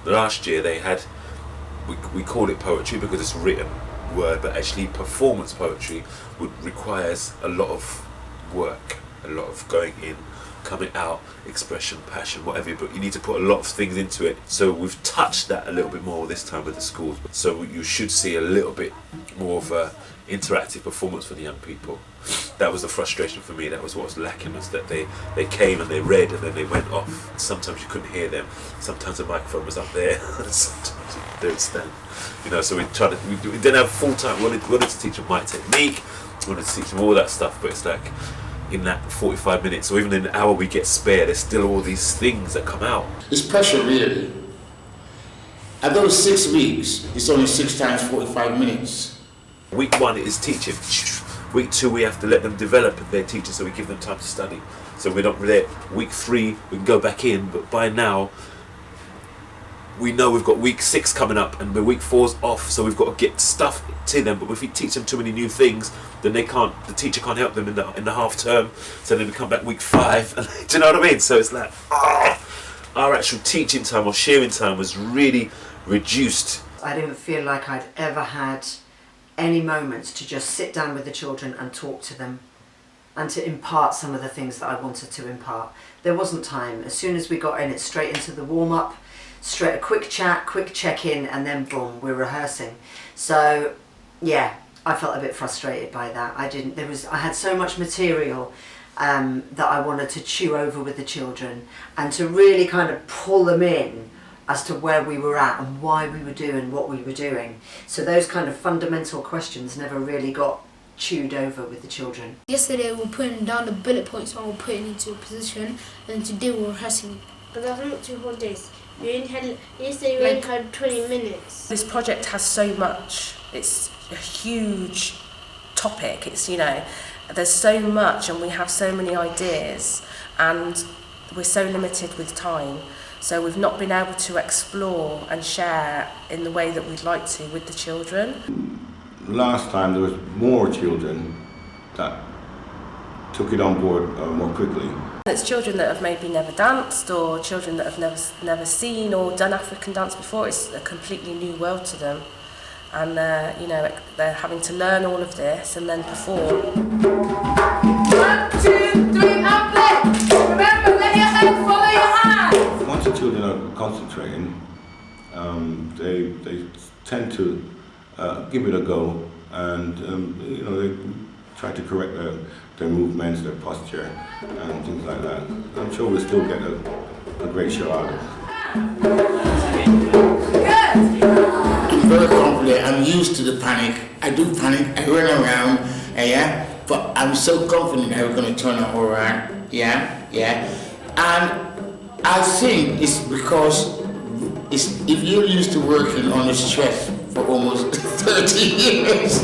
Last year they had, we call it poetry because it's a written word, but actually performance poetry requires a lot of work, a lot of going in, coming out, expression, passion, whatever, but you need to put a lot of things into it. So we've touched that a little bit more this time with the schools. So you should see a little bit more of a interactive performance for the young people. That was the frustration for me. That was what was lacking, was that they came and they read and then they went off. Sometimes you couldn't hear them. Sometimes the microphone was up there. Sometimes they would stand. You know, so we didn't have full time. We wanted to teach them mic technique. We wanted to teach them all that stuff, but it's like, in that 45 minutes or even in an hour we get spare, there's still all these things that come out. It's pressure, really. At those 6 weeks, it's only 6 times 45 minutes. Week 1 is teaching. Week 2 we have to let them develop their teaching, so we give them time to study. So we're not there. Week 3 we can go back in, but by now we know we've got week 6 coming up and week 4's off, so we've got to get stuff to them. But if we teach them too many new things, then the teacher can't help them in the half term. So then we come back week 5, and do you know what I mean? So it's like, our actual teaching time or sharing time was really reduced. I didn't feel like I'd ever had any moments to just sit down with the children and talk to them and to impart some of the things that I wanted to impart. There wasn't time. As soon as we got in, it's straight into the warm-up, straight a quick chat, quick check-in, and then boom, we're rehearsing. So yeah, I felt a bit frustrated by that. I had so much material that I wanted to chew over with the children and to really kind of pull them in as to where we were at and why we were doing what we were doing. So those kind of fundamental questions never really got chewed over with the children. Yesterday we were putting down the bullet points and we were putting into a position, and today we were rehearsing. But that's not 2 whole days. Yesterday we only had 20 minutes. This project has so much. It's a huge topic. It's, you know, there's so much and we have so many ideas and we're so limited with time. So we've not been able to explore and share in the way that we'd like to with the children. Last time there was more children that took it on board more quickly. It's children that have maybe never danced, or children that have never seen or done African dance before. It's a completely new world to them, and you know, they're having to learn all of this and then perform. 1, 2, 3, and play. Remember, let your head follow your hand. Once the children are concentrating, they tend to give it a go, and you know, they try to correct their movements, their posture, and things like that. I'm sure we'll still get a great show out of it. I'm very confident. I'm used to the panic. I do panic. I run around, yeah. But I'm so confident that we're going to turn it all around, yeah. And I think it's because if you're used to working under stress for almost 30 years,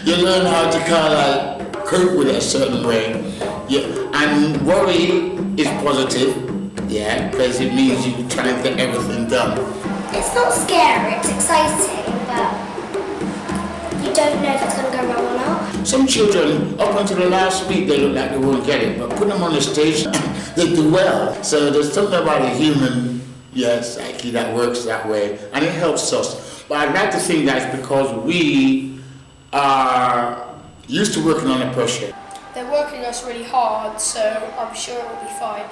you learn how to kind of like cope with it a certain way. Yeah, and worry is positive, yeah, because it means you're trying to get everything done. It's not scary, it's exciting, but you don't know if it's going to go wrong or not. Some children, up until the last week, they look like they won't get it, but put them on the stage, they do well. So there's something about a human, psyche that works that way, and it helps us. But I'd like to think that's because we are used to working under pressure. They're working us really hard, so I'm sure it'll be fine.